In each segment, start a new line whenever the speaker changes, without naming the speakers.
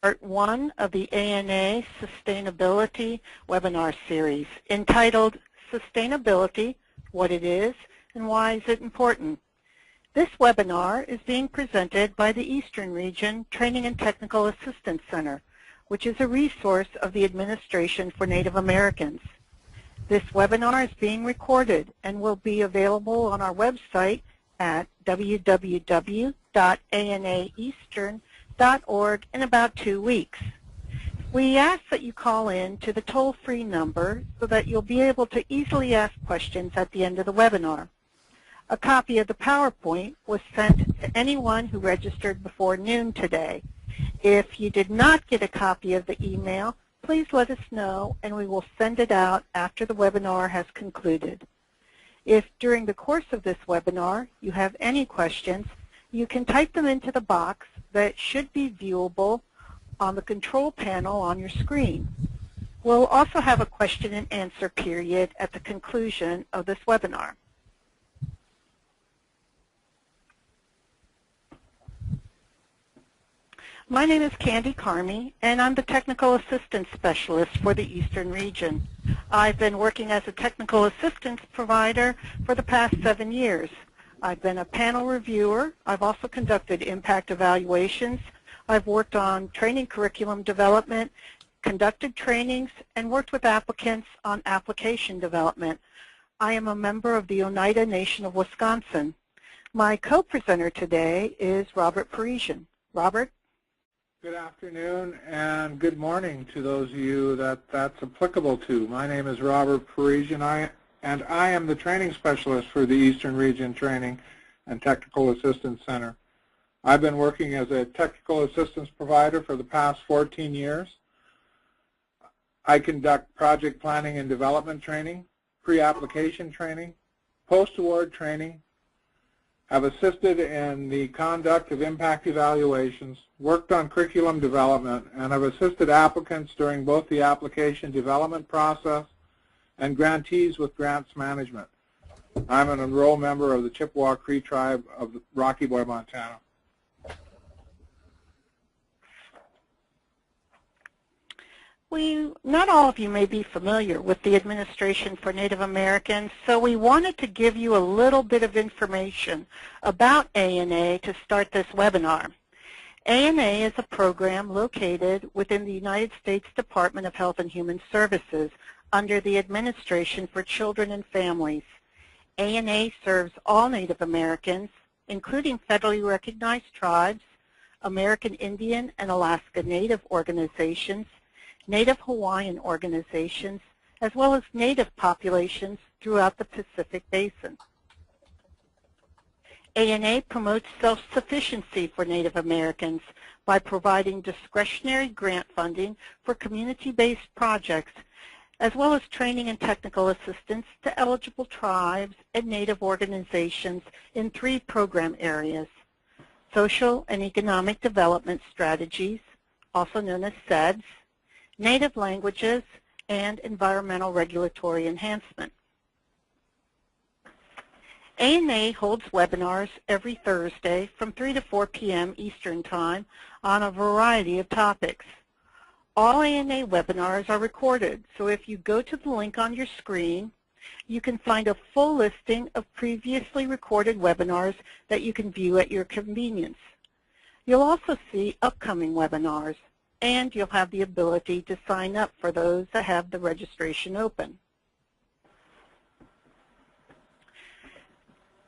Part 1 of the ANA Sustainability webinar series entitled Sustainability, What It Is and Why Is It Important. This webinar is being presented by the Eastern Region Training and Technical Assistance Center, which is a resource of the Administration for Native Americans. This webinar is being recorded and will be available on our website at www.anaeastern.org in about 2 weeks. We ask that you call in to the toll-free number so that you'll be able to easily ask questions at the end of the webinar. A copy of the PowerPoint was sent to anyone who registered before noon today. If you did not get a copy of the email, please let us know and we will send it out after the webinar has concluded. If during the course of this webinar you have any questions, you can type them into the box that should be viewable on the control panel on your screen. We'll also have a question and answer period at the conclusion of this webinar. My name is Candy Carmy, and I'm the Technical Assistance Specialist for the Eastern Region. I've been working as a technical assistance provider for the past 7 years. I've been a panel reviewer. I've also conducted impact evaluations. I've worked on training curriculum development, conducted trainings, and worked with applicants on application development. I am a member of the Oneida Nation of Wisconsin. My co-presenter today is Robert Parisian. Robert?
Good afternoon and good morning to those of you that's applicable to. My name is Robert Parisian, and I am the training specialist for the Eastern Region Training and Technical Assistance Center. I've been working as a technical assistance provider for the past 14 years. I conduct project planning and development training, pre-application training, post-award training, have assisted in the conduct of impact evaluations, worked on curriculum development, and have assisted applicants during both the application development process and grantees with grants management. I'm an enrolled member of the Chippewa Cree tribe of Rocky Boy, Montana.
Not all of you may be familiar with the Administration for Native Americans, so we wanted to give you a little bit of information about ANA to start this webinar. ANA is a program located within the United States Department of Health and Human Services under the Administration for Children and Families. ANA serves all Native Americans, including federally recognized tribes, American Indian and Alaska Native organizations, Native Hawaiian organizations, as well as Native populations throughout the Pacific Basin. ANA promotes self-sufficiency for Native Americans by providing discretionary grant funding for community-based projects, as well as training and technical assistance to eligible tribes and Native organizations in 3 program areas: social and economic development strategies, also known as SEDS, Native languages, and environmental regulatory enhancement. ANA holds webinars every Thursday from 3 to 4 p.m. Eastern Time on a variety of topics. All ANA webinars are recorded, so if you go to the link on your screen, you can find a full listing of previously recorded webinars that you can view at your convenience. You'll also see upcoming webinars, and you'll have the ability to sign up for those that have the registration open.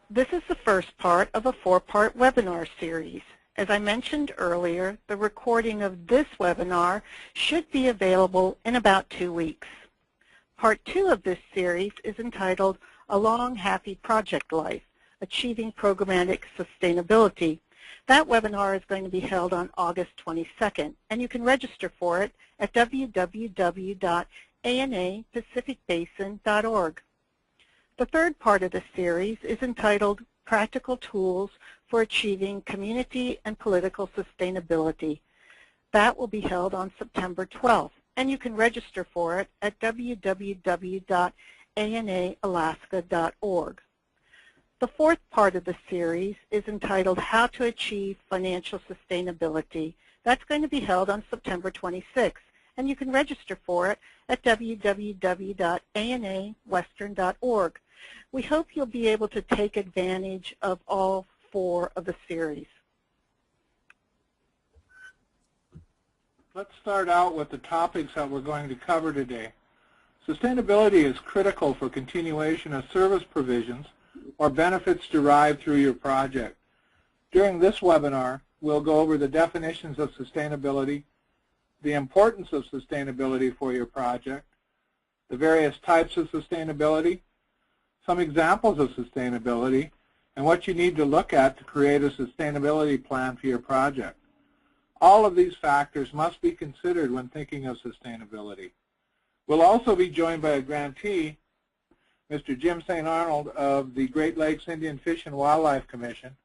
This is the first part of a 4-part webinar series. As I mentioned earlier, the recording of this webinar should be available in about 2 weeks. Part 2 of this series is entitled A Long Happy Project Life, Achieving Programmatic Sustainability. That webinar is going to be held on August 22nd, and you can register for it at www.anapacificbasin.org. The third part of the series is entitled Practical Tools for Achieving Community and Political Sustainability. That will be held on September 12th, and you can register for it at www.anaalaska.org. The fourth part of the series is entitled How to Achieve Financial Sustainability. That's going to be held on September 26th, and you can register for it at www.anawestern.org. We hope you'll be able to take advantage of all four of the series.
Let's start out with the topics that we're going to cover today. Sustainability is critical for continuation of service provisions or benefits derived through your project. During this webinar, we'll go over the definitions of sustainability, the importance of sustainability for your project, the various types of sustainability, some examples of sustainability, and what you need to look at to create a sustainability plan for your project. All of these factors must be considered when thinking of sustainability. We'll also be joined by a grantee, Mr. Jim St. Arnold of the Great Lakes Indian Fish and Wildlife Commission,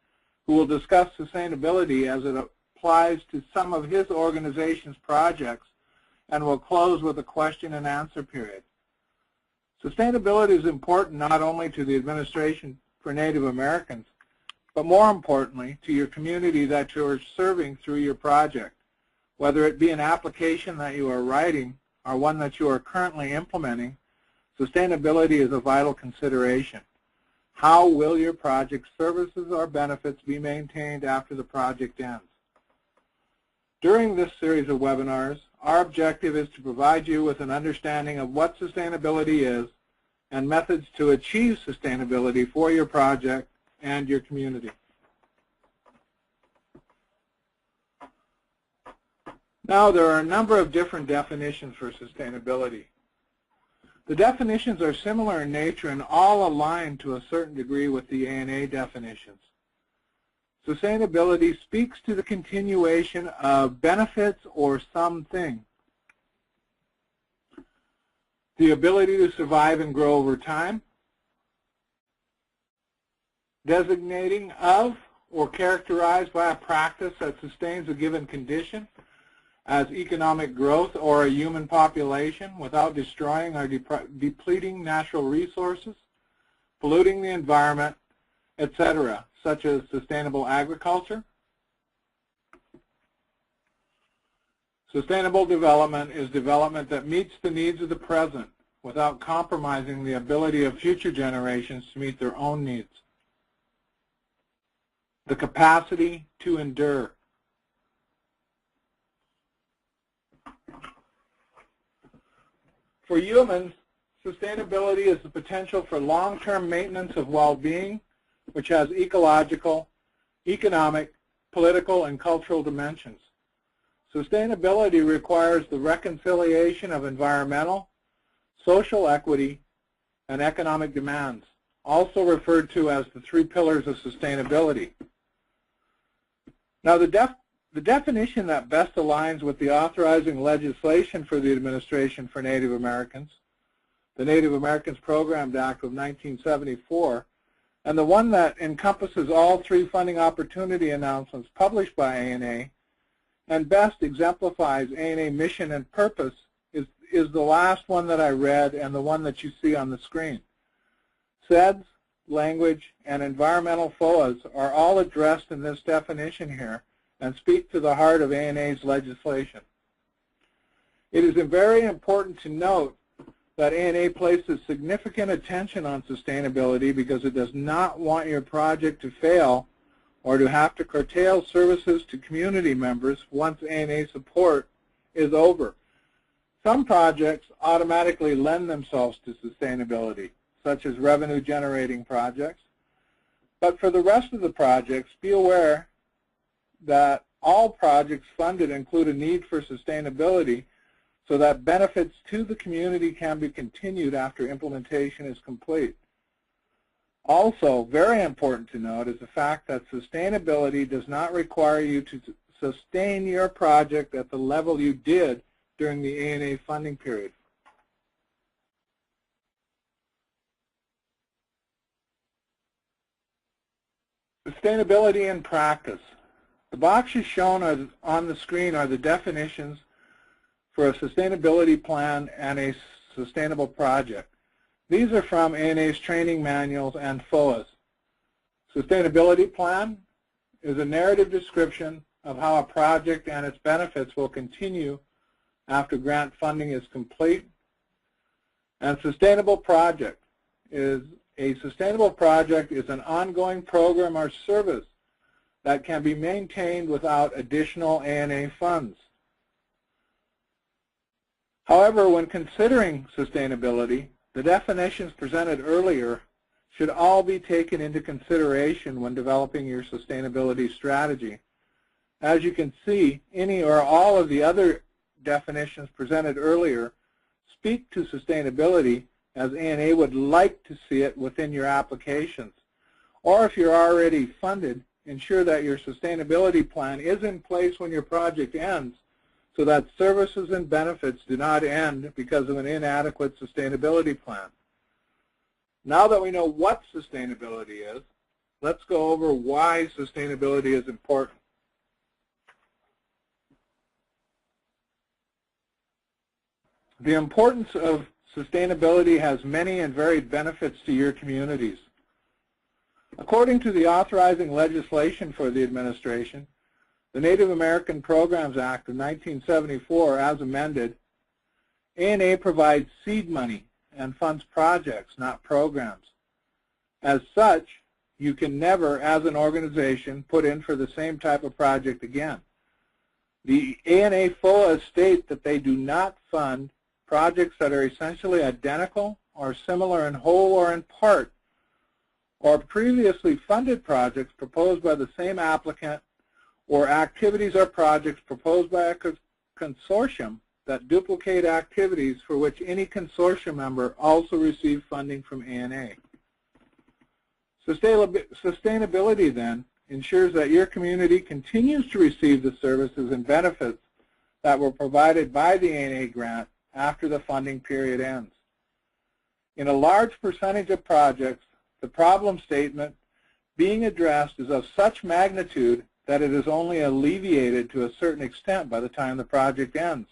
who will discuss sustainability as it applies to some of his organization's projects, and will close with a question and answer period. Sustainability is important not only to the administration for Native Americans, but more importantly to your community that you are serving through your project. Whether it be an application that you are writing or one that you are currently implementing, sustainability is a vital consideration. How will your project services or benefits be maintained after the project ends? During this series of webinars, our objective is to provide you with an understanding of what sustainability is and methods to achieve sustainability for your project and your community. Now, there are a number of different definitions for sustainability. The definitions are similar in nature and all align to a certain degree with the ANA definitions. Sustainability speaks to the continuation of benefits or something, the ability to survive and grow over time, designating of or characterized by a practice that sustains a given condition as economic growth or a human population without destroying or depleting natural resources, polluting the environment, etc., such as sustainable agriculture. Sustainable development is development that meets the needs of the present without compromising the ability of future generations to meet their own needs. The capacity to endure. For humans, sustainability is the potential for long-term maintenance of well-being, which has ecological, economic, political, and cultural dimensions. Sustainability requires the reconciliation of environmental, social equity, and economic demands, also referred to as the three pillars of sustainability. Now, the definition that best aligns with the authorizing legislation for the Administration for Native Americans, the Native Americans Programs Act of 1974, and the one that encompasses all three funding opportunity announcements published by ANA, and best exemplifies ANA mission and purpose, is the last one that I read and the one that you see on the screen. SEDS, language, and environmental FOAs are all addressed in this definition here and speak to the heart of ANA's legislation. It is very important to note that ANA places significant attention on sustainability because it does not want your project to fail or to have to curtail services to community members once ANA support is over. Some projects automatically lend themselves to sustainability, such as revenue-generating projects. But for the rest of the projects, be aware that all projects funded include a need for sustainability so that benefits to the community can be continued after implementation is complete. Also, very important to note is the fact that sustainability does not require you to sustain your project at the level you did during the ANA funding period. Sustainability in practice. The boxes shown on the screen are the definitions for a sustainability plan and a sustainable project. These are from ANA's training manuals and FOAs. Sustainability plan is a narrative description of how a project and its benefits will continue after grant funding is complete. And sustainable project is an ongoing program or service that can be maintained without additional ANA funds. However, when considering sustainability, the definitions presented earlier should all be taken into consideration when developing your sustainability strategy. As you can see, any or all of the other definitions presented earlier speak to sustainability as ANA would like to see it within your applications. Or if you're already funded, ensure that your sustainability plan is in place when your project ends so that services and benefits do not end because of an inadequate sustainability plan. Now that we know what sustainability is, let's go over why sustainability is important. The importance of sustainability has many and varied benefits to your communities. According to the authorizing legislation for the administration, the Native American Programs Act of 1974, as amended, ANA provides seed money and funds projects, not programs. As such, you can never, as an organization, put in for the same type of project again. The ANA FOA state that they do not fund projects that are essentially identical or similar in whole or in part, or previously funded projects proposed by the same applicant, or activities or projects proposed by a consortium that duplicate activities for which any consortium member also received funding from ANA. Sustainability, then, ensures that your community continues to receive the services and benefits that were provided by the ANA grant after the funding period ends. In a large percentage of projects, the problem statement being addressed is of such magnitude that it is only alleviated to a certain extent by the time the project ends.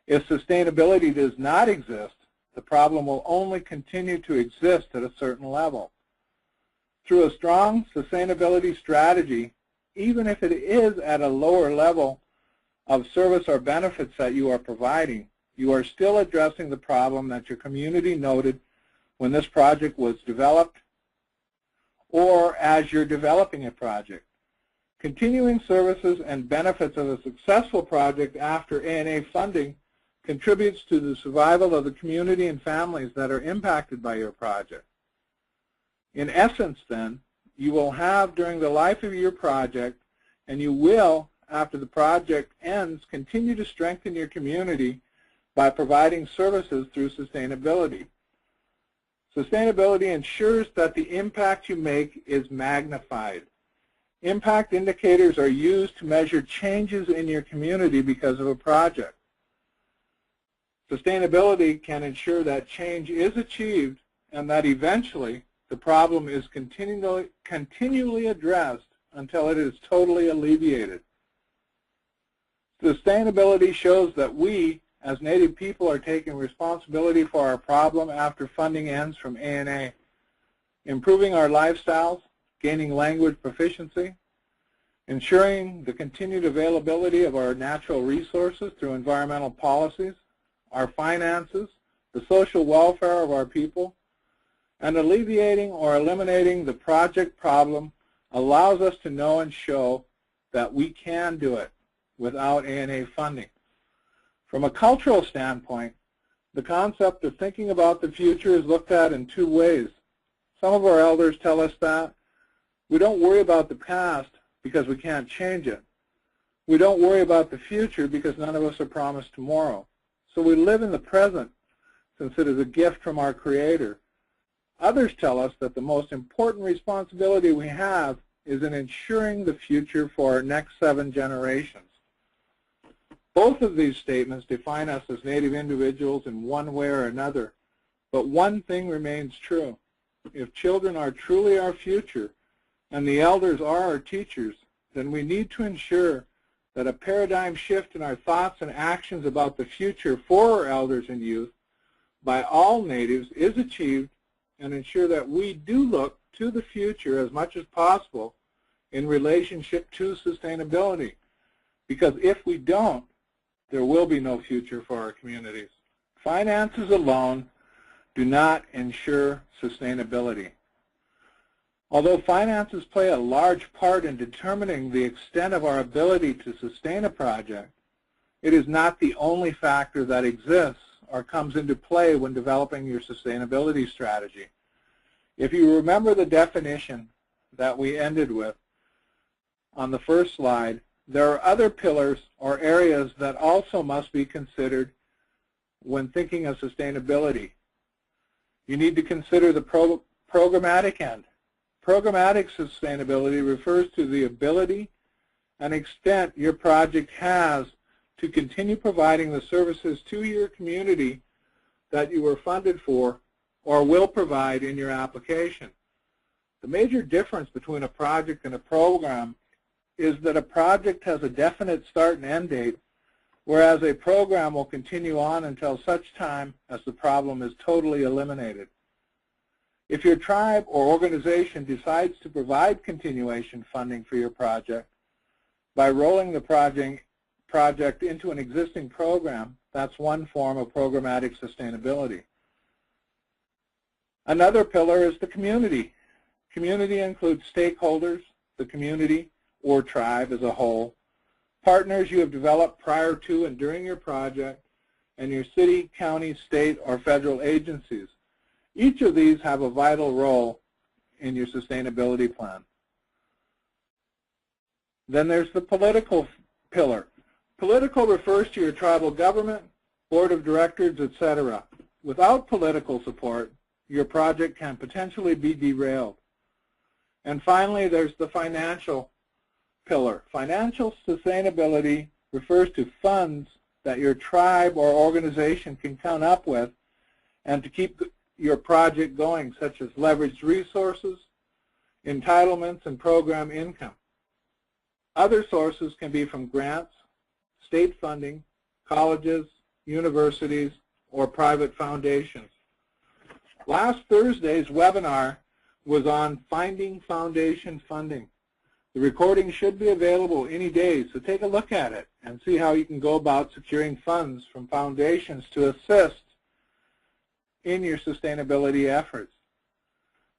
If sustainability does not exist, the problem will only continue to exist at a certain level. Through a strong sustainability strategy, even if it is at a lower level of service or benefits that you are providing, you are still addressing the problem that your community noted when this project was developed or as you're developing a project. Continuing services and benefits of a successful project after ANA funding contributes to the survival of the community and families that are impacted by your project. In essence, then, you will have during the life of your project, and you will, after the project ends, continue to strengthen your community by providing services through sustainability. Sustainability ensures that the impact you make is magnified. Impact indicators are used to measure changes in your community because of a project. Sustainability can ensure that change is achieved and that eventually the problem is continually addressed until it is totally alleviated. Sustainability shows that we, as Native people, are taking responsibility for our problem after funding ends from ANA, improving our lifestyles, gaining language proficiency, ensuring the continued availability of our natural resources through environmental policies, our finances, the social welfare of our people, and alleviating or eliminating the project problem allows us to know and show that we can do it without ANA funding. From a cultural standpoint, the concept of thinking about the future is looked at in two ways. Some of our elders tell us that we don't worry about the past because we can't change it. We don't worry about the future because none of us are promised tomorrow. So we live in the present since it is a gift from our Creator. Others tell us that the most important responsibility we have is in ensuring the future for our next 7 generations. Both of these statements define us as Native individuals in one way or another, but one thing remains true. If children are truly our future and the elders are our teachers, then we need to ensure that a paradigm shift in our thoughts and actions about the future for our elders and youth by all Natives is achieved, and ensure that we do look to the future as much as possible in relationship to sustainability. Because if we don't, there will be no future for our communities. Finances alone do not ensure sustainability. Although finances play a large part in determining the extent of our ability to sustain a project, it is not the only factor that exists or comes into play when developing your sustainability strategy. If you remember the definition that we ended with on the first slide, there are other pillars or areas that also must be considered when thinking of sustainability. You need to consider the programmatic end. Programmatic sustainability refers to the ability and extent your project has to continue providing the services to your community that you were funded for or will provide in your application. The major difference between a project and a program is that a project has a definite start and end date, whereas a program will continue on until such time as the problem is totally eliminated. If your tribe or organization decides to provide continuation funding for your project by rolling the project into an existing program, that's one form of programmatic sustainability. Another pillar is the community. Community includes stakeholders, the community or tribe as a whole, partners you have developed prior to and during your project, and your city, county, state, or federal agencies. Each of these have a vital role in your sustainability plan. Then there's the political pillar. Political refers to your tribal government, board of directors, etc. Without political support, your project can potentially be derailed. And finally, there's the financial pillar. Financial sustainability refers to funds that your tribe or organization can come up with and to keep your project going, such as leveraged resources, entitlements, and program income. Other sources can be from grants, state funding, colleges, universities, or private foundations. Last Thursday's webinar was on finding foundation funding. The recording should be available any day, so take a look at it and see how you can go about securing funds from foundations to assist in your sustainability efforts.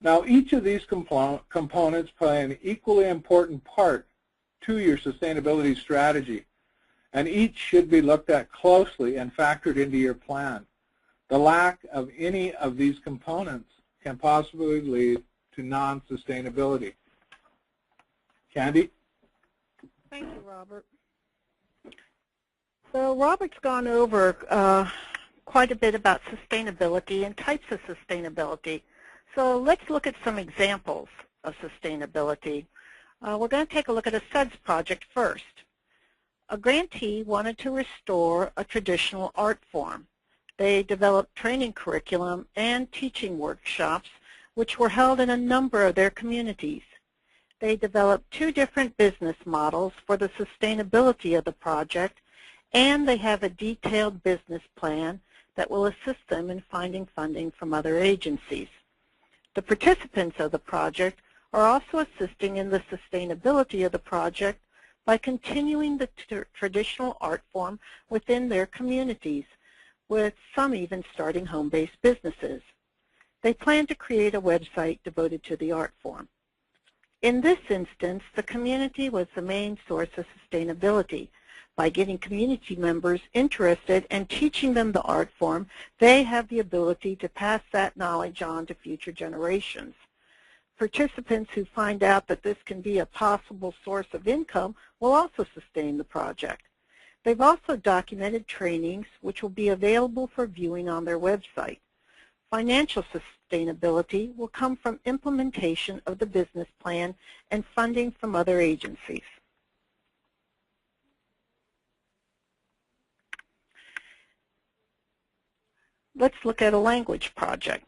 Now, each of these components play an equally important part to your sustainability strategy, and each should be looked at closely and factored into your plan. The lack of any of these components can possibly lead to non-sustainability. Candy?
Thank you, Robert. So Robert's gone over quite a bit about sustainability and types of sustainability. So let's look at some examples of sustainability. We're going to take a look at a SEDS project first. A grantee wanted to restore a traditional art form. They developed training curriculum and teaching workshops which were held in a number of their communities. They developed 2 different business models for the sustainability of the project, and they have a detailed business plan that will assist them in finding funding from other agencies. The participants of the project are also assisting in the sustainability of the project by continuing the traditional art form within their communities, with some even starting home-based businesses. They plan to create a website devoted to the art form. In this instance, the community was the main source of sustainability. By getting community members interested and teaching them the art form, they have the ability to pass that knowledge on to future generations. Participants who find out that this can be a possible source of income will also sustain the project. They've also documented trainings which will be available for viewing on their website. Financial sustainability will come from implementation of the business plan and funding from other agencies. Let's look at a language project.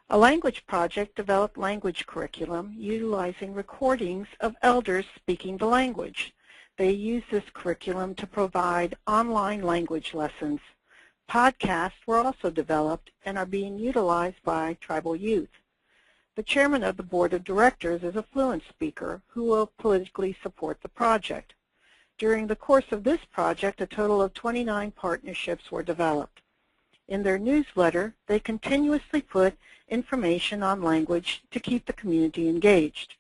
A language project developed language curriculum utilizing recordings of elders speaking the language. They use this curriculum to provide online language lessons. Podcasts were also developed and are being utilized by tribal youth. The chairman of the board of directors is a fluent speaker who will politically support the project. During the course of this project, a total of 29 partnerships were developed. In their newsletter, they continuously put information on language to keep the community engaged.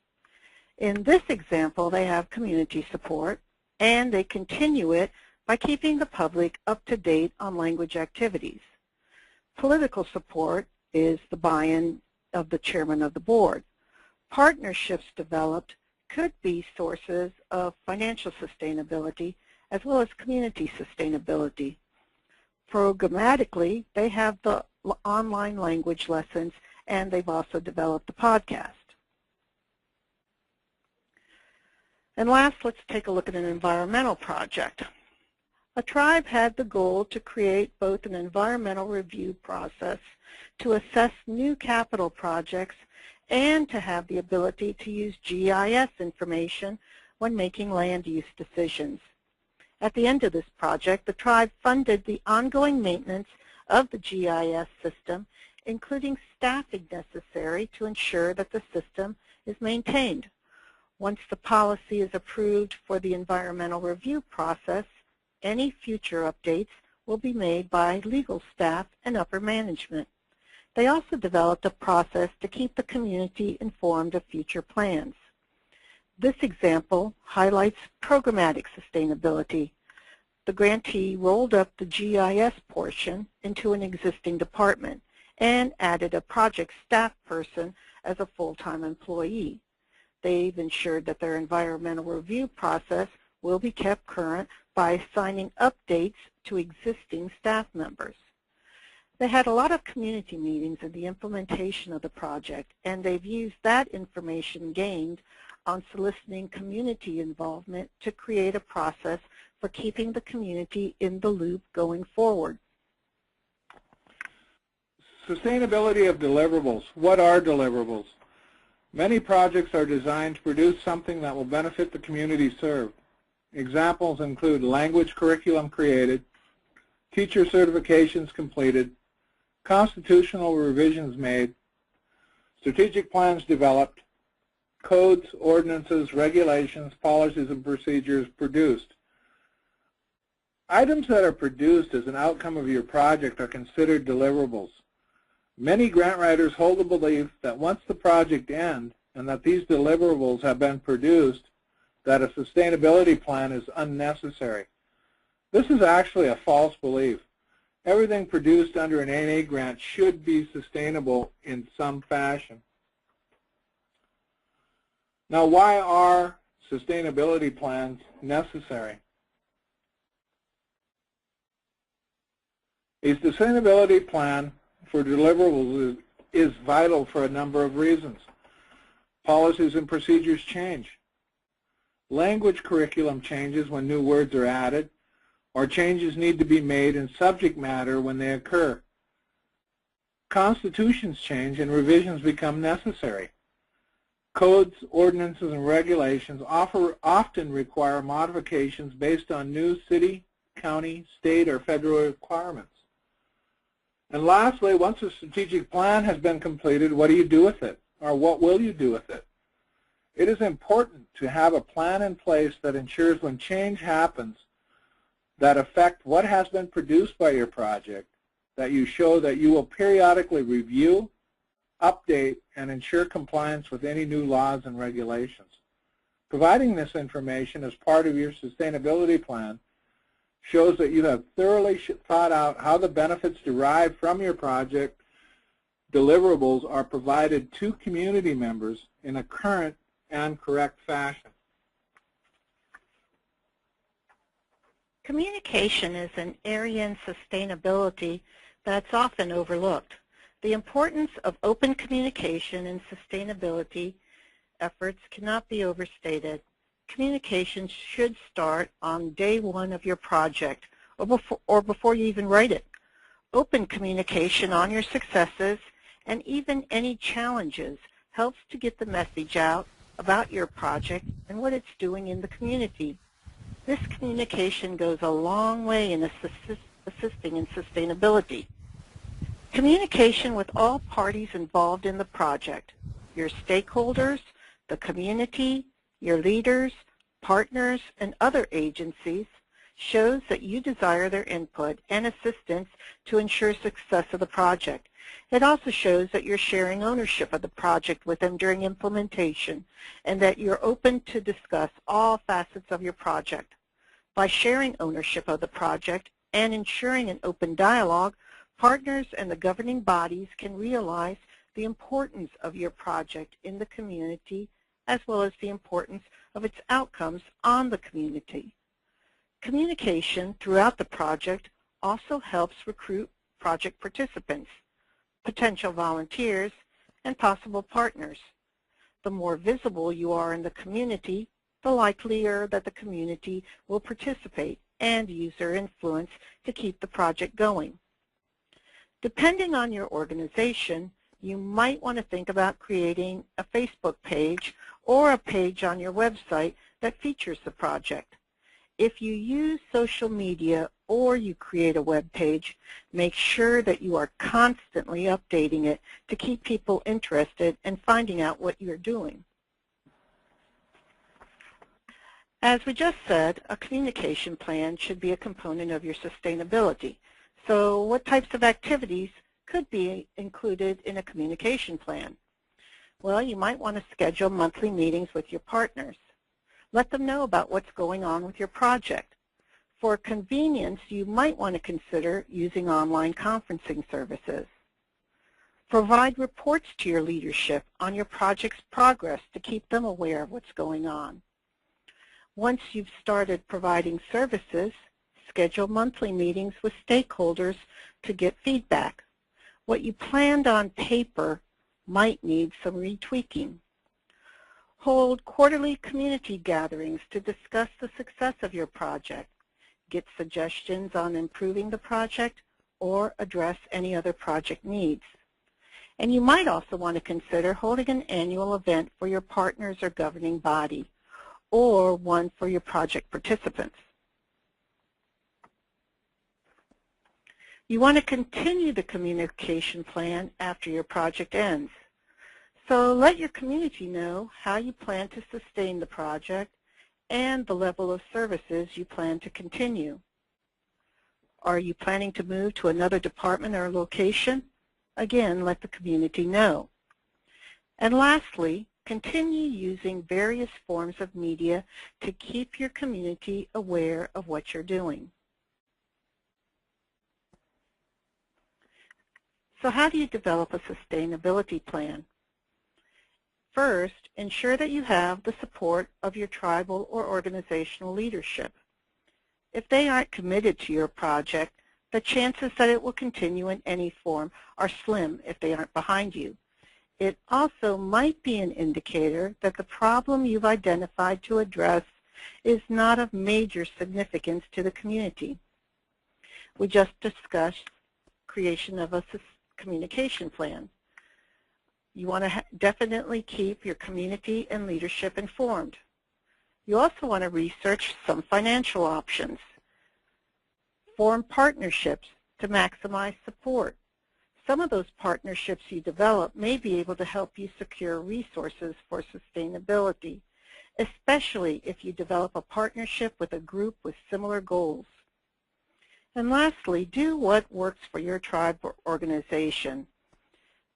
In this example, they have community support, and they continue it by keeping the public up to date on language activities. Political support is the buy-in of the chairman of the board. Partnerships developed could be sources of financial sustainability as well as community sustainability. Programmatically, they have the online language lessons, and they've also developed the podcast. And last, let's take a look at an environmental project. A tribe had the goal to create both an environmental review process to assess new capital projects and to have the ability to use GIS information when making land use decisions. At the end of this project, the tribe funded the ongoing maintenance of the GIS system, including staffing necessary to ensure that the system is maintained. Once the policy is approved for the environmental review process, any future updates will be made by legal staff and upper management. They also developed a process to keep the community informed of future plans. This example highlights programmatic sustainability. The grantee rolled up the GIS portion into an existing department and added a project staff person as a full-time employee. They've ensured that their environmental review process will be kept current by assigning updates to existing staff members. They had a lot of community meetings in the implementation of the project, and they've used that information gained on soliciting community involvement to create a process for keeping the community in the loop going forward.
Sustainability of deliverables. What are deliverables? Many projects are designed to produce something that will benefit the community served. Examples include language curriculum created, teacher certifications completed, constitutional revisions made, strategic plans developed, codes, ordinances, regulations, policies, and procedures produced. Items that are produced as an outcome of your project are considered deliverables. Many grant writers hold the belief that once the project ends and that these deliverables have been produced, that a sustainability plan is unnecessary. This is actually a false belief. Everything produced under an A&A grant should be sustainable in some fashion. Now, why are sustainability plans necessary? A sustainability plan for deliverables is vital for a number of reasons. Policies and procedures change. Language curriculum changes when new words are added, or changes need to be made in subject matter when they occur. Constitutions change and revisions become necessary. Codes, ordinances, and regulations often require modifications based on new city, county, state, or federal requirements. And lastly, once a strategic plan has been completed, what do you do with it? Or what will you do with it? It is important to have a plan in place that ensures when change happens that affect what has been produced by your project, that you show that you will periodically review, update, and ensure compliance with any new laws and regulations. Providing this information as part of your sustainability plan shows that you have thoroughly thought out how the benefits derived from your project deliverables are provided to community members in a current and correct fashion.
Communication is an area in sustainability that's often overlooked. The importance of open communication in sustainability efforts cannot be overstated. Communication should start on day one of your project or before you even write it. Open communication on your successes and even any challenges helps to get the message out about your project and what it's doing in the community. This communication goes a long way in assisting in sustainability. Communication with all parties involved in the project. your stakeholders, the community, your leaders, partners, and other agencies shows that you desire their input and assistance to ensure success of the project. It also shows that you're sharing ownership of the project with them during implementation and that you're open to discuss all facets of your project. By sharing ownership of the project and ensuring an open dialogue, partners and the governing bodies can realize the importance of your project in the community as well as the importance of its outcomes on the community. Communication throughout the project also helps recruit project participants, potential volunteers, and possible partners. The more visible you are in the community, the likelier that the community will participate and use their influence to keep the project going. Depending on your organization, you might want to think about creating a Facebook page or a page on your website that features the project. If you use social media or you create a web page, make sure that you are constantly updating it to keep people interested and finding out what you're doing. As we just said, a communication plan should be a component of your sustainability. So what types of activities could be included in a communication plan? Well, you might want to schedule monthly meetings with your partners. Let them know about what's going on with your project. For convenience, you might want to consider using online conferencing services. Provide reports to your leadership on your project's progress to keep them aware of what's going on. Once you've started providing services, schedule monthly meetings with stakeholders to get feedback. What you planned on paper might need some retweaking. Hold quarterly community gatherings to discuss the success of your project, get suggestions on improving the project, or address any other project needs. And you might also want to consider holding an annual event for your partners or governing body, or one for your project participants. You want to continue the communication plan after your project ends. So let your community know how you plan to sustain the project and the level of services you plan to continue. Are you planning to move to another department or location? Again, let the community know. And lastly, continue using various forms of media to keep your community aware of what you're doing. So how do you develop a sustainability plan? First, ensure that you have the support of your tribal or organizational leadership. If they aren't committed to your project, the chances that it will continue in any form are slim if they aren't behind you. It also might be an indicator that the problem you've identified to address is not of major significance to the community. We just discussed creation of a communication plan. You want to definitely keep your community and leadership informed. You also want to research some financial options. Form partnerships to maximize support. Some of those partnerships you develop may be able to help you secure resources for sustainability, especially if you develop a partnership with a group with similar goals. And lastly, do what works for your tribe or organization.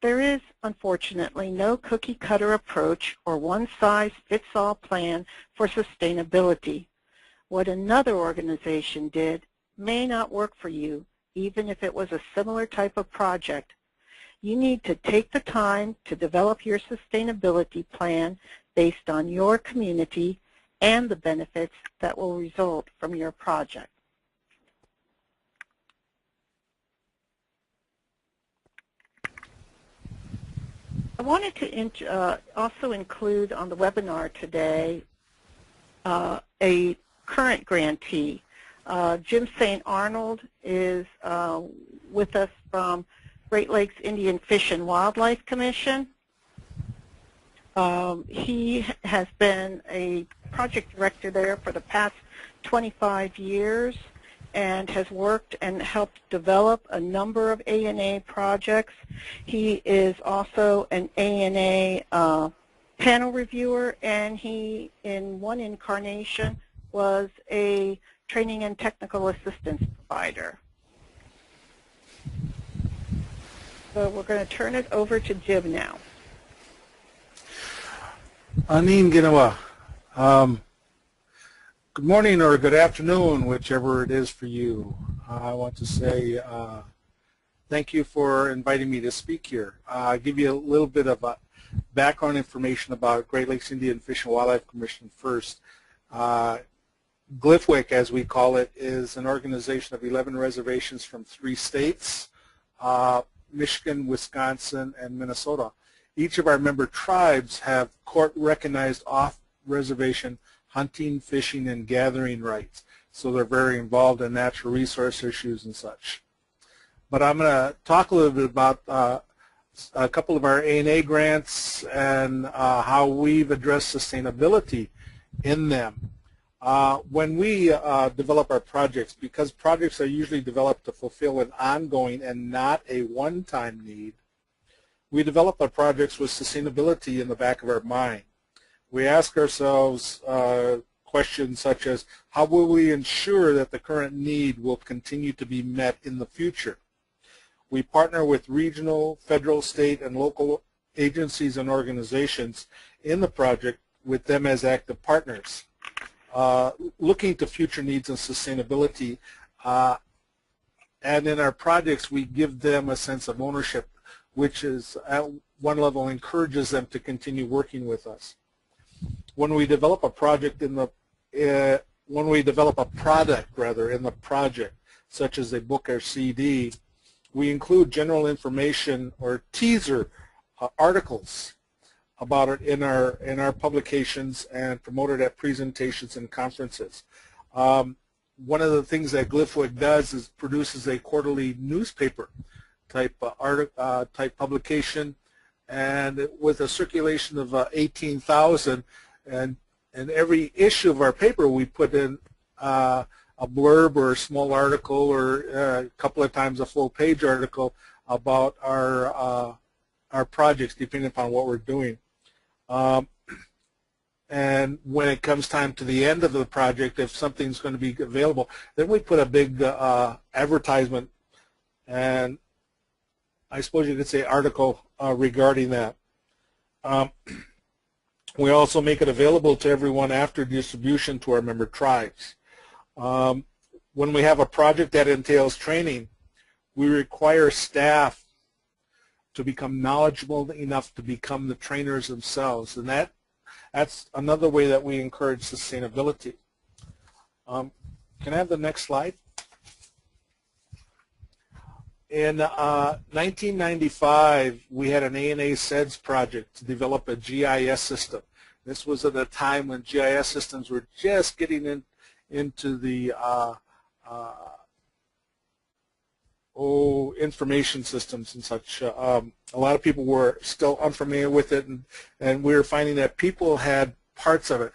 There is, unfortunately, no cookie-cutter approach or one-size-fits-all plan for sustainability. What another organization did may not work for you, even if it was a similar type of project. You need to take the time to develop your sustainability plan based on your community and the benefits that will result from your project. I wanted to also include on the webinar today a current grantee. Jim St. Arnold is with us from Great Lakes Indian Fish and Wildlife Commission. He has been a project director there for the past 25 years. and has worked and helped develop a number of ANA projects. He is also an ANA panel reviewer, and he, in one incarnation, was a training and technical assistance provider. So we're going to turn it over to Jim now.
Anin Ginawa. Good morning or good afternoon, whichever it is for you. I want to say thank you for inviting me to speak here. I'll give you a little bit of background information about Great Lakes Indian Fish and Wildlife Commission first. GLFWC, as we call it, is an organization of 11 reservations from 3 states, Michigan, Wisconsin, and Minnesota. Each of our member tribes have court-recognized off-reservation hunting, fishing, and gathering rights. So they're very involved in natural resource issues and such. But I'm going to talk a little bit about a couple of our ANA grants and how we've addressed sustainability in them. When we develop our projects, because projects are usually developed to fulfill an ongoing and not a one-time need, we develop our projects with sustainability in the back of our mind. We ask ourselves questions such as, how will we ensure that the current need will continue to be met in the future? We partner with regional, federal, state, and local agencies and organizations in the project with them as active partners. Looking to future needs and sustainability, and in our projects we give them a sense of ownership, which is at one level encourages them to continue working with us. When we develop a project in the when we develop a product rather in the project, such as a book or CD, we include general information or teaser articles about it in our publications and promote it at presentations and conferences. One of the things that GLFWC does is produces a quarterly newspaper type type publication, and with a circulation of 18,000, and every issue of our paper we put in a blurb or a small article or a couple of times a full page article about our projects, depending upon what we're doing. And when it comes time to the end of the project, if something's going to be available, then we put a big advertisement, and I suppose you could say article regarding that. We also make it available to everyone after distribution to our member tribes. When we have a project that entails training, we require staff to become knowledgeable enough to become the trainers themselves, and that's another way that we encourage sustainability. Can I have the next slide? In 1995, we had an ANA SEDS project to develop a GIS system. This was at a time when GIS systems were just getting into the information systems and such. A lot of people were still unfamiliar with it, and we were finding that people had parts of it.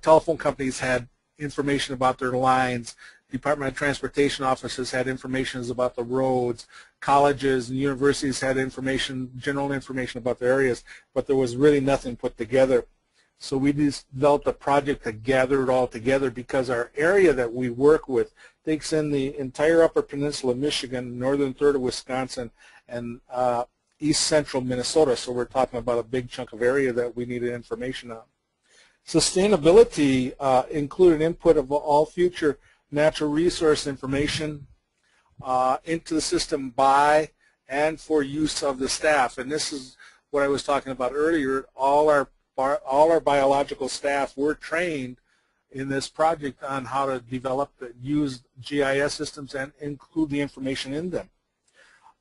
Telephone companies had information about their lines. Department of Transportation offices had information about the roads. Colleges and universities had information, general information about their areas, but there was really nothing put together. So we developed a project to gather it all together, because our area that we work with takes in the entire Upper Peninsula of Michigan, northern third of Wisconsin, and east central Minnesota. So we're talking about a big chunk of area that we needed information on. Sustainability included input of all future natural resource information into the system by and for use of the staff. And this is what I was talking about earlier. All our biological staff were trained in this project on how to develop, use GIS systems and include the information in them.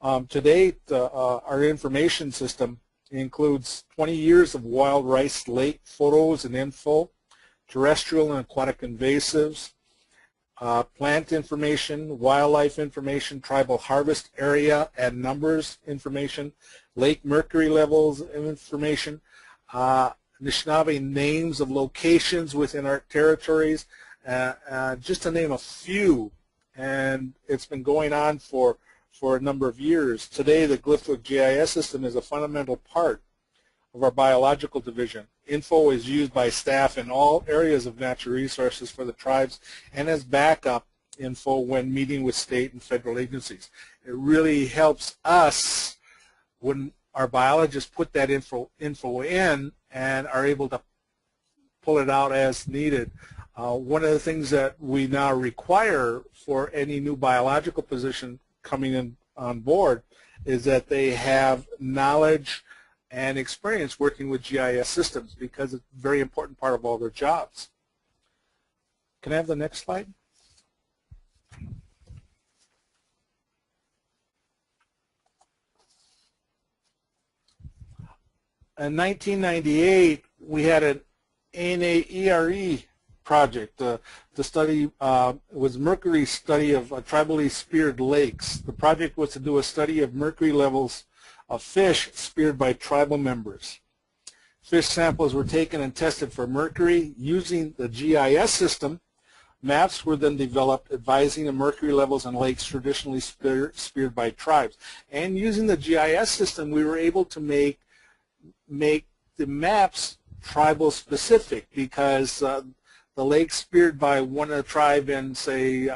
To date, our information system includes 20 years of wild rice lake photos and info, terrestrial and aquatic invasives, plant information, wildlife information, tribal harvest area and numbers information, lake mercury levels information, Anishinaabe names of locations within our territories, just to name a few, and it's been going on for a number of years. Today, the Glyphwick GIS system is a fundamental part of our biological division. Info is used by staff in all areas of natural resources for the tribes and as backup info when meeting with state and federal agencies. It really helps us when our biologists put that info in and are able to pull it out as needed. One of the things that we now require for any new biological position coming in on board is that they have knowledge and experience working with GIS systems, because it's a very important part of all their jobs. Can I have the next slide? In 1998, we had an ANA-ERE project. The study was mercury study of tribally speared lakes. The project was to do a study of mercury levels of fish speared by tribal members. Fish samples were taken and tested for mercury. Using the GIS system, maps were then developed advising the mercury levels in lakes traditionally speared by tribes. And using the GIS system, we were able to make the maps tribal specific, because the lakes speared by one of the tribe in, say,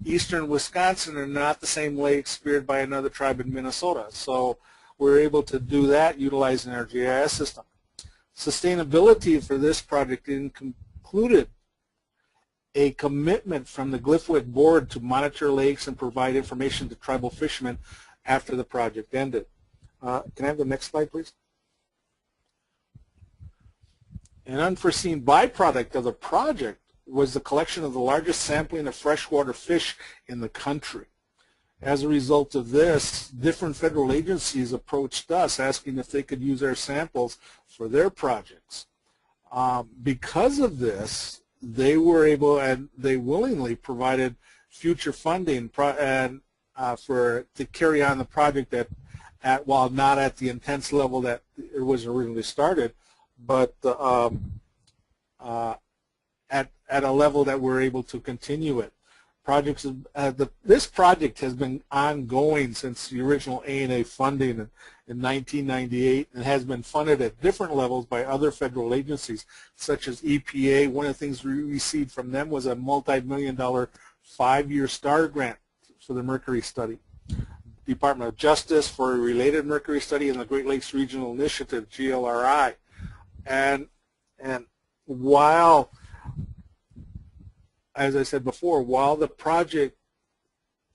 eastern Wisconsin are not the same lake speared by another tribe in Minnesota. So we're able to do that utilizing our GIS system. Sustainability for this project included a commitment from the Glyphwick board to monitor lakes and provide information to tribal fishermen after the project ended. Can I have the next slide, please? An unforeseen byproduct of the project was the collection of the largest sampling of freshwater fish in the country. As a result of this, different federal agencies approached us asking if they could use our samples for their projects. Because of this, they were able, and they willingly provided future funding to carry on the project while not at the intense level that it was originally started, but at a level that we're able to continue it. This project has been ongoing since the original ANA funding in 1998, and has been funded at different levels by other federal agencies, such as EPA. One of the things we received from them was a multi-million-dollar 5-year STAR grant for the mercury study. Department of Justice for a related mercury study, and the Great Lakes Regional Initiative, GLRI. And while, as I said before, while the project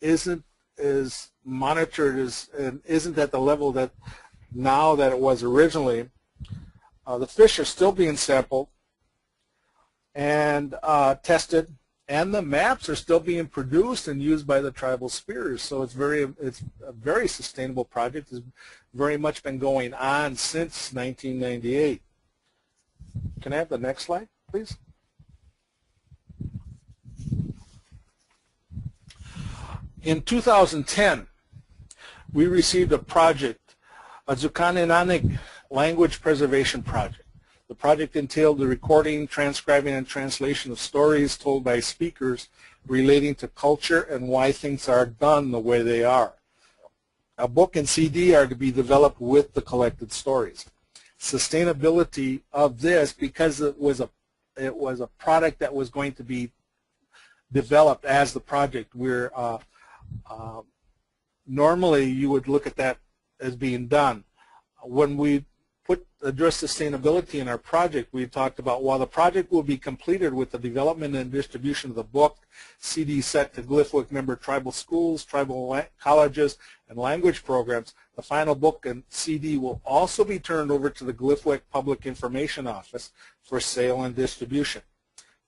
isn't as monitored and isn't at the level that now that it was originally, the fish are still being sampled and tested, and the maps are still being produced and used by the tribal spearers. So it's a very sustainable project. It's very much been going on since 1998. Can I have the next slide, please? In 2010, we received a project, a Zukaninanig language preservation project. The project entailed the recording, transcribing, and translation of stories told by speakers relating to culture and why things are done the way they are. A book and CD are to be developed with the collected stories. Sustainability of this, because it was a product that was going to be developed as the project, where normally you would look at that as being done. When we address sustainability in our project, we talked about, while the project will be completed with the development and distribution of the book, CD set to Glyphwick member tribal schools, tribal colleges, and language programs, the final book and CD will also be turned over to the Glyphwick Public Information Office for sale and distribution.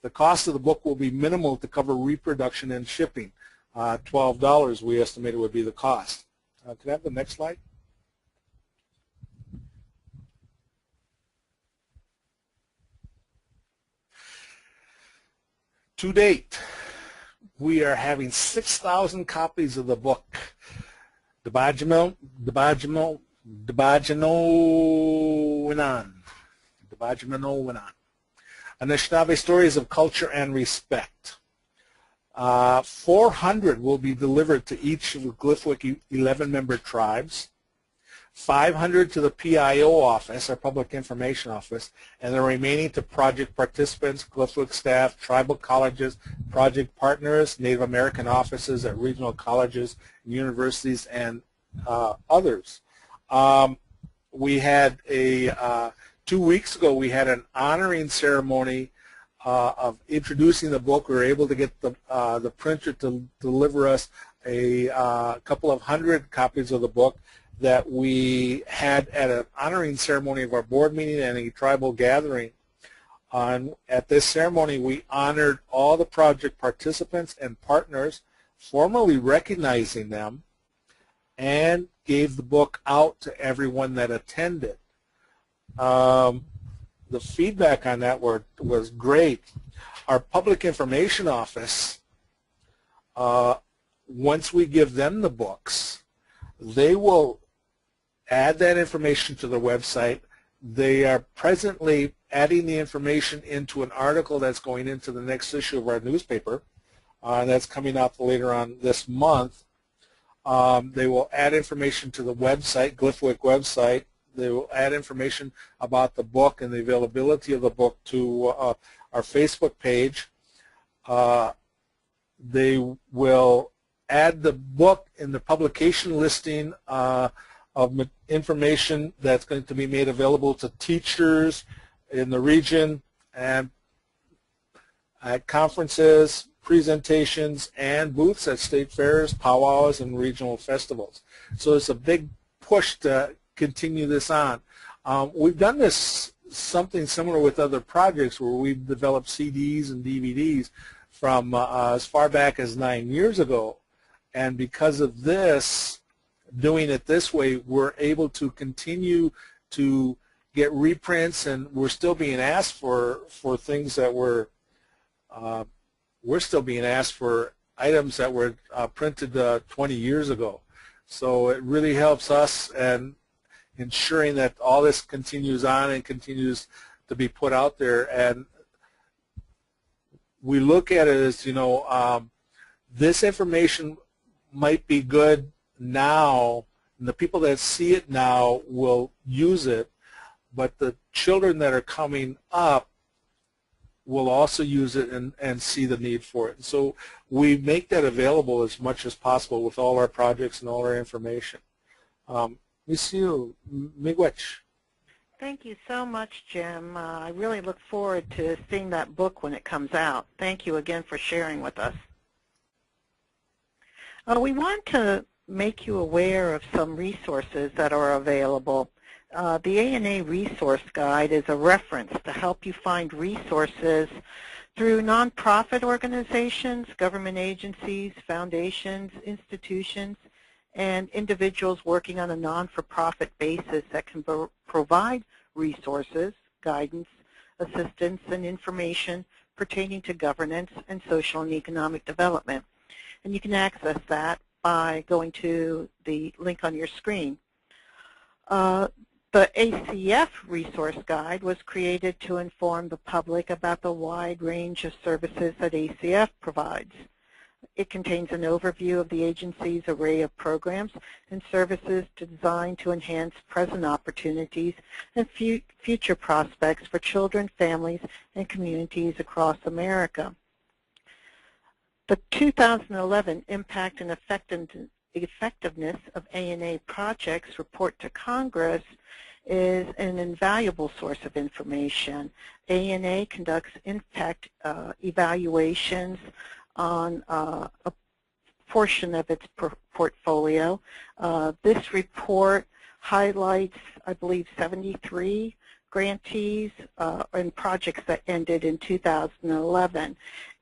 The cost of the book will be minimal to cover reproduction and shipping. $12 we estimated would be the cost. Can I have the next slide? To date, we are having 6,000 copies of the book, Debajino Winan. Anishinaabe Stories of Culture and Respect. 400 will be delivered to each of the Glifook 11-member tribes, 500 to the PIO office, our Public Information Office, and the remaining to project participants, Glifook staff, tribal colleges, project partners, Native American offices at regional colleges, universities, and others. We had 2 weeks ago, we had an honoring ceremony of introducing the book. We were able to get the printer to deliver us a couple of hundred copies of the book that we had at an honoring ceremony of our board meeting and a tribal gathering. At this ceremony, we honored all the project participants and partners, formally recognizing them, and gave the book out to everyone that attended. The feedback on that was great. Our Public Information Office, once we give them the books, they will add that information to their website. They are presently adding the information into an article that's going into the next issue of our newspaper. That's coming out later on this month. They will add information to the website, Glifook website. They will add information about the book and the availability of the book to our Facebook page. They will add the book in the publication listing of information that's going to be made available to teachers in the region and at conferences, presentations, and booths at state fairs, powwows, and regional festivals. So it's a big push to continue this on. We've done this something similar with other projects where we've developed CDs and DVDs from as far back as 9 years ago. And because of this, doing it this way, we're able to continue to get reprints, and we're still being asked for things that we're still being asked for items that were printed 20 years ago. So it really helps us and ensuring that all this continues on and continues to be put out there. And we look at it as, this information might be good now, and the people that see it now will use it, but the children that are coming up will also use it and see the need for it. So we make that available as much as possible with all our projects and all our information. Monsieur Miigwech.
Thank you so much, Jim. I really look forward to seeing that book when it comes out. Thank you again for sharing with us. We want to make you aware of some resources that are available. The ANA Resource Guide is a reference to help you find resources through nonprofit organizations, government agencies, foundations, institutions, and individuals working on a non-for-profit basis that can provide resources, guidance, assistance, and information pertaining to governance and social and economic development. And you can access that by going to the link on your screen. The ACF Resource Guide was created to inform the public about the wide range of services that ACF provides. It contains an overview of the agency's array of programs and services designed to enhance present opportunities and future prospects for children, families, and communities across America. The 2011 Impact and Effectiveness of ANA Projects Report to Congress is an invaluable source of information. ANA conducts impact evaluations on a portion of its portfolio. This report highlights, I believe, 73 grantees and projects that ended in 2011.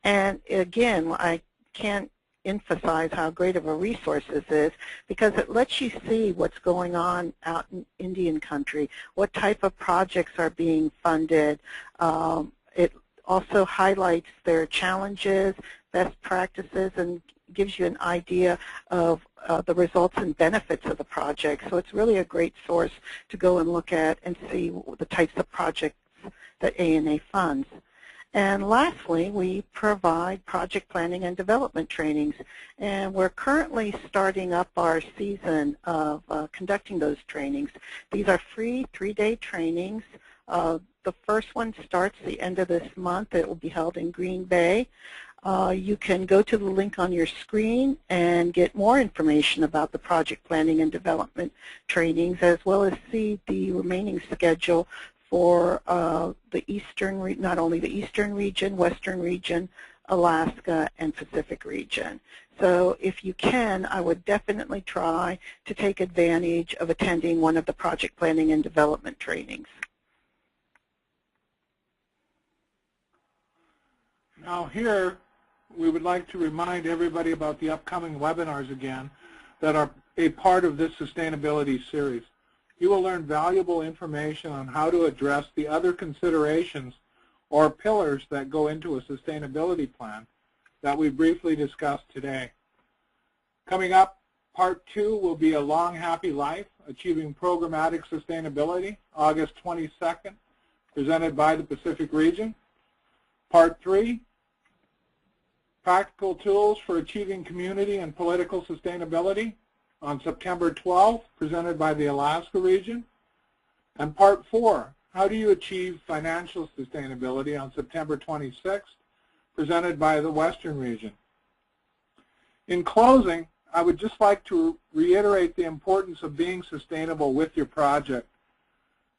And again, I can't emphasize how great of a resource this is because it lets you see what's going on out in Indian country, what type of projects are being funded. It also highlights their challenges, best practices, and gives you an idea of the results and benefits of the project. So it's really a great source to go and look at and see the types of projects that ANA funds. And lastly, we provide project planning and development trainings. And we're currently starting up our season of conducting those trainings. These are free 3-day trainings. The first one starts the end of this month. It will be held in Green Bay. You can go to the link on your screen and get more information about the project planning and development trainings, as well as see the remaining schedule for the eastern, not only the eastern region, western region, Alaska, and Pacific region. So if you can, I would definitely try to take advantage of attending one of the project planning and development trainings.
Now here, we would like to remind everybody about the upcoming webinars again that are a part of this sustainability series. You will learn valuable information on how to address the other considerations or pillars that go into a sustainability plan that we briefly discussed today. Coming up, Part 2 will be A Long Happy Life, Achieving Programmatic Sustainability, August 22nd, presented by the Pacific region. Part 3, Practical Tools for Achieving Community and Political Sustainability, on September 12th, presented by the Alaska region. And Part 4, How Do You Achieve Financial Sustainability, on September 26th, presented by the Western region. In closing, I would just like to reiterate the importance of being sustainable with your project.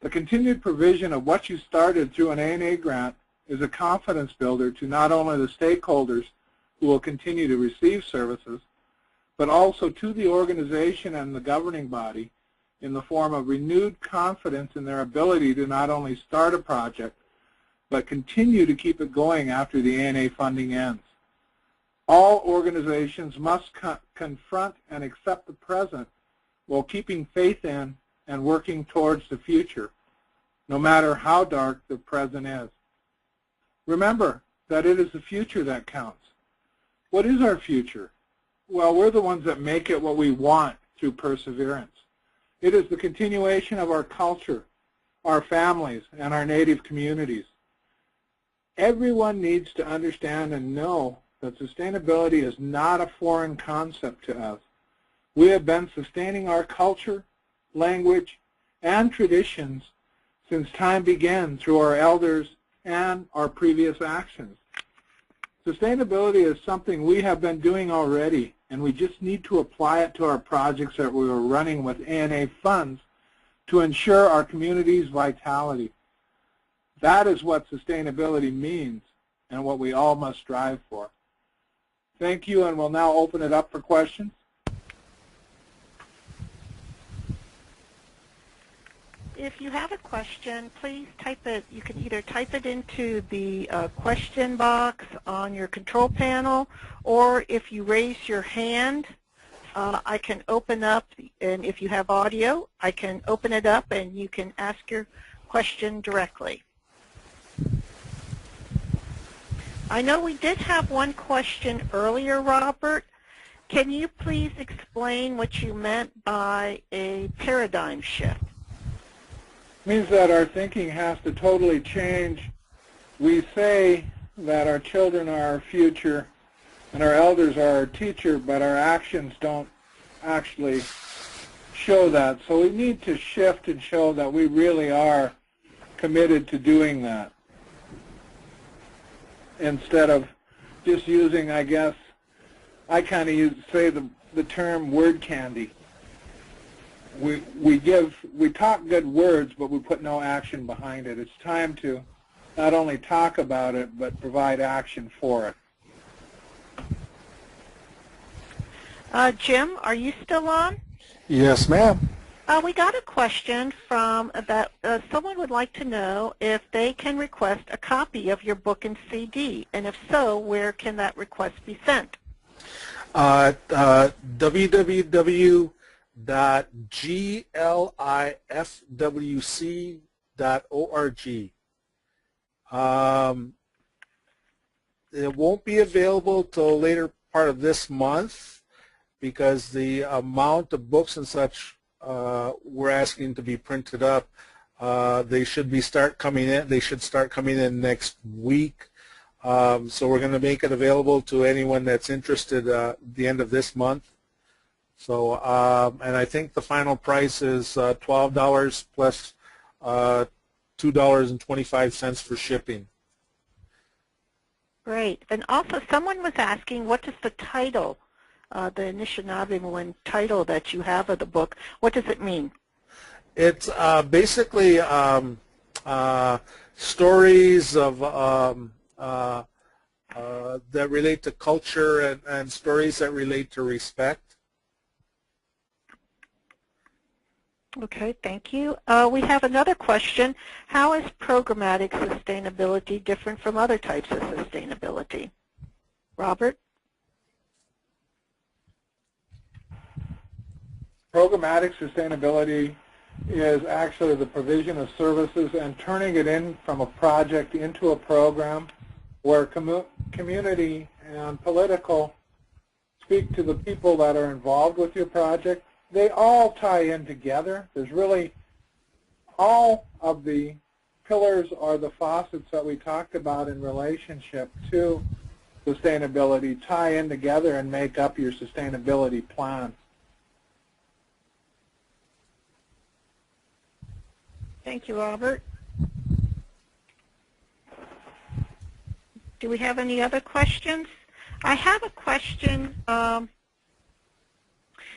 The continued provision of what you started through an A&A grant is a confidence builder to not only the stakeholders who will continue to receive services, but also to the organization and the governing body in the form of renewed confidence in their ability to not only start a project, but continue to keep it going after the A&A funding ends. All organizations must confront and accept the present while keeping faith in and working towards the future, no matter how dark the present is. Remember that it is the future that counts. What is our future? Well, we're the ones that make it what we want through perseverance. It is the continuation of our culture, our families, and our native communities. Everyone needs to understand and know that sustainability is not a foreign concept to us. We have been sustaining our culture, language, and traditions since time began through our elders and our previous actions. Sustainability is something we have been doing already, and we just need to apply it to our projects that we are running with A&A funds to ensure our community's vitality. That is what sustainability means and what we all must strive for. Thank you, and we'll now open it up for questions.
If you have a question, please type it. You can either type it into the question box on your control panel, or if you raise your hand, I can open up, and if you have audio, I can open it up and you can ask your question directly. I know we did have one question earlier, Robert. Can you please explain what you meant by a paradigm shift?
Means that our thinking has to totally change. We say that our children are our future and our elders are our teacher, but our actions don't actually show that. So we need to shift and show that we really are committed to doing that, instead of just using, I guess, I kind of say the term word candy. We talk good words, but we put no action behind it. It's time to not only talk about it, but provide action for it.
Jim, are you still on?
Yes, ma'am.
We got a question from that someone would like to know if they can request a copy of your book and CD, and if so, where can that request be sent?
www.glifwc.org. It won't be available till later part of this month because the amount of books and such we're asking to be printed up, they should start coming in next week. So we're going to make it available to anyone that's interested at the end of this month. So, and I think the final price is $12 plus $2.25 for shipping.
Great. And also, someone was asking, what is the title, the Anishinaabe title that you have of the book? What does it mean?
It's basically stories of that relate to culture and stories that relate to respect.
Okay, thank you. We have another question. How is programmatic sustainability different from other types of sustainability? Robert?
Programmatic sustainability is actually the provision of services and turning it in from a project into a program where community and political speak to the people that are involved with your project. They all tie in together. There's really all of the pillars or the faucets that we talked about in relationship to sustainability tie in together and make up your sustainability plan.
Thank you, Robert. Do we have any other questions? I have a question.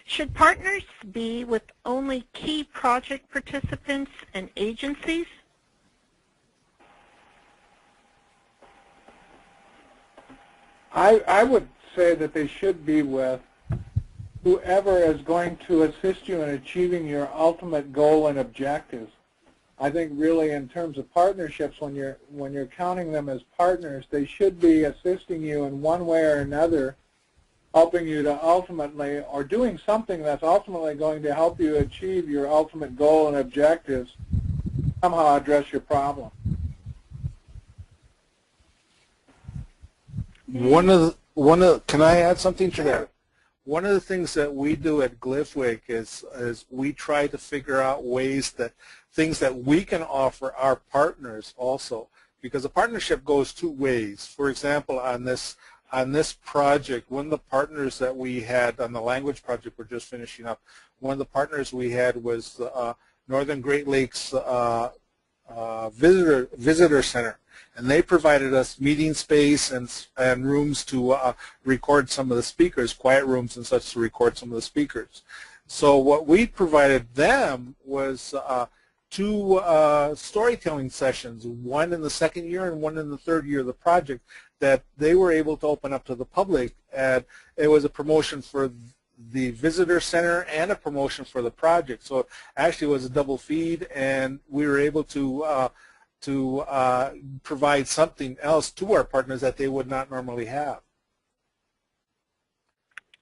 Should partners be with only key project participants and agencies?
I would say that they should be with whoever is going to assist you in achieving your ultimate goal and objectives. I think really in terms of partnerships, when you're counting them as partners, they should be assisting you in one way or another, helping you to ultimately, or doing something that's ultimately going to help you achieve your ultimate goal and objectives, somehow address your problem.
Can I add something to that? One of the things that we do at Glyphwig is we try to figure out ways that things that we can offer our partners also, because a partnership goes two ways. For example, on this project, one of the partners that we had on the language project we're just finishing up, one of the partners we had was the Northern Great Lakes Visitor Center, and they provided us meeting space and rooms to record some of the speakers, quiet rooms and such to record some of the speakers. So what we provided them was two storytelling sessions, one in the second year and one in the third year of the project, that they were able to open up to the public, and it was a promotion for the visitor center and a promotion for the project. So actually it was a double feed, and we were able to provide something else to our partners that they would not normally have.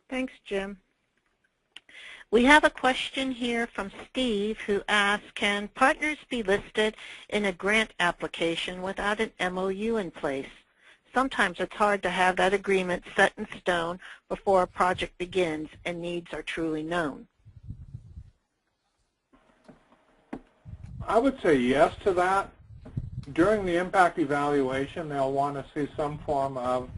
Thanks, Jim. We have a question here from Steve who asks, can partners be listed in a grant application without an MOU in place? Sometimes it's hard to have that agreement set in stone before a project begins and needs are truly known.
I would say yes to that. During the impact evaluation, they'll want to see some form of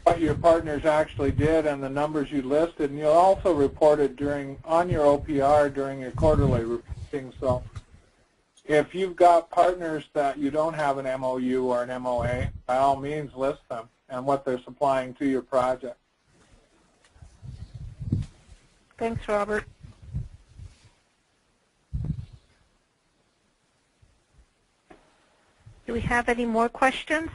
what your partners actually did and the numbers you listed, and you'll also report it on your OPR during your quarterly reporting. So if you've got partners that you don't have an MOU or an MOA, by all means list them and what they're supplying to your project.
Thanks, Robert. Do we have any more questions?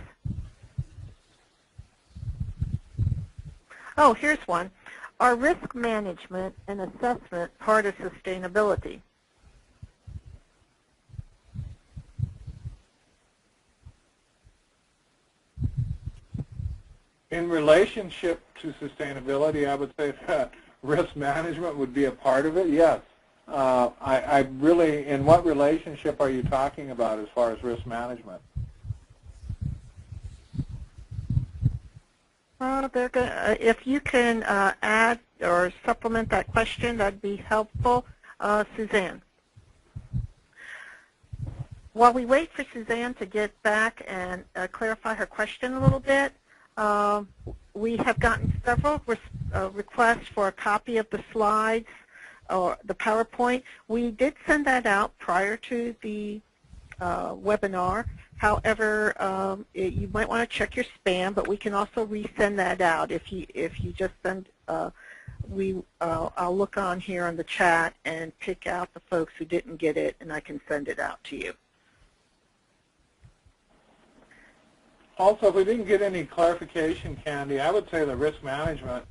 Oh, here's one. Are risk management and assessment part of sustainability?
In relationship to sustainability, I would say that risk management would be a part of it, yes. I really, in what relationship are you talking about as far as risk management?
If you can add or supplement that question, that'd be helpful. Suzanne. while we wait for Suzanne to get back and clarify her question a little bit, we have gotten several requests for a copy of the slides or the PowerPoint. We did send that out prior to the webinar. However, you might want to check your spam, but we can also resend that out if you just send. I'll look on here on the chat and pick out the folks who didn't get it, and I can send it out to you.
Also, if we didn't get any clarification, Candy, I would say the risk management,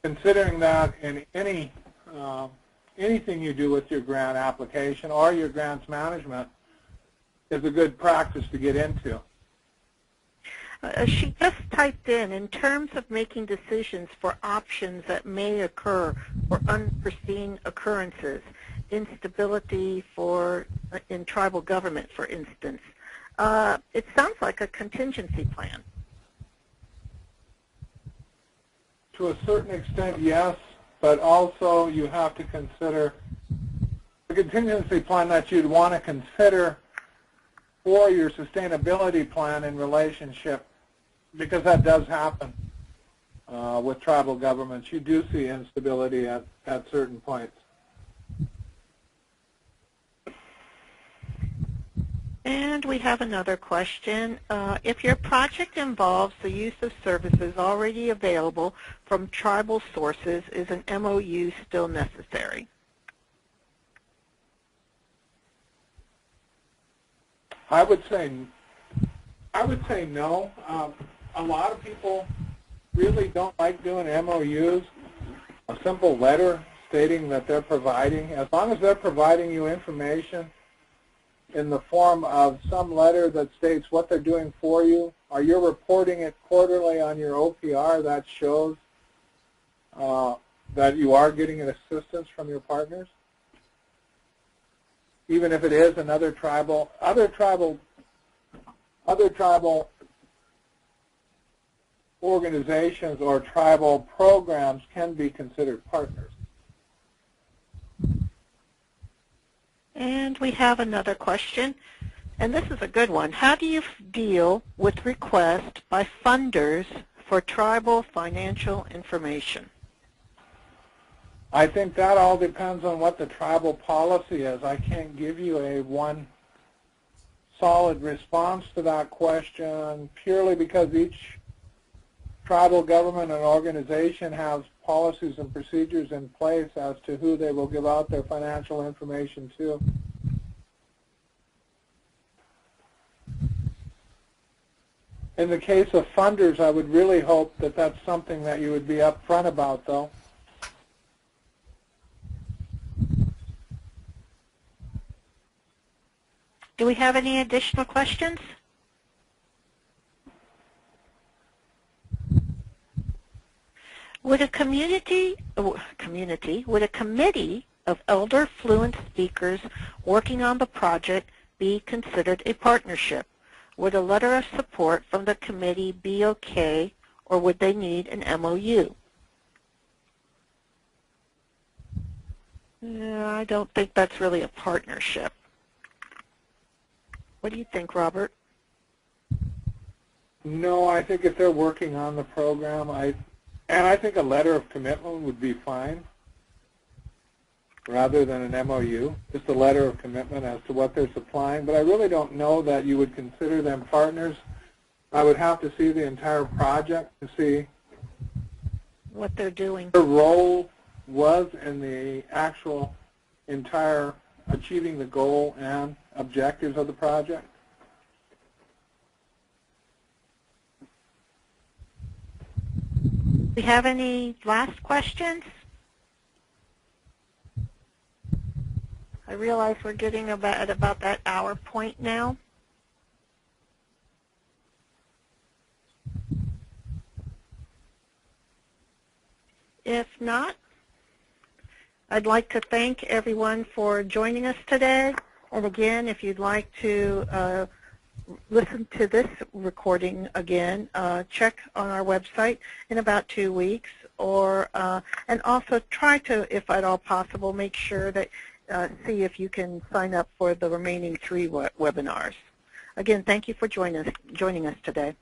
considering that in anything you do with your grant application or your grants management, is a good practice to get into.
She just typed in terms of making decisions for options that may occur or unforeseen occurrences, instability in tribal government, for instance. It sounds like a contingency plan.
To a certain extent, yes, but also you have to consider the contingency plan that you'd want to consider for your sustainability plan in relationship, because that does happen with tribal governments. You do see instability at certain points.
And we have another question. If your project involves the use of services already available from tribal sources, is an MOU still necessary?
I would say no. A lot of people really don't like doing MOUs. A simple letter stating that they're providing, as long as they're providing you information in the form of some letter that states what they're doing for you, or you're reporting it quarterly on your OPR, that shows that you are getting an assistance from your partners. Even if it is another tribal, other tribal organizations or tribal programs can be considered partners.
And we have another question, and this is a good one. How do you deal with requests by funders for tribal financial information?
I think that all depends on what the tribal policy is. I can't give you a one solid response to that question purely because each tribal government and organization has policies and procedures in place as to who they will give out their financial information to. In the case of funders, I would really hope that that's something that you would be upfront about, though.
Do we have any additional questions? Would a committee of elder fluent speakers working on the project be considered a partnership? Would a letter of support from the committee be okay, or would they need an MOU? I don't think that's really a partnership. What do you think, Robert?
No, I think if they're working on the program, I think a letter of commitment would be fine rather than an MOU, just a letter of commitment as to what they're supplying. But I really don't know that you would consider them partners. I would have to see the entire project to see
what they're doing.
Their role was in the actual entire achieving the goal and objectives of the project.
Do we have any last questions? I realize we're getting at about that hour point now. If not, I'd like to thank everyone for joining us today. And again, if you'd like to listen to this recording again, check on our website in about 2 weeks, or and also try to, if at all possible, make sure that see if you can sign up for the remaining 3 webinars. Again, thank you for joining us today.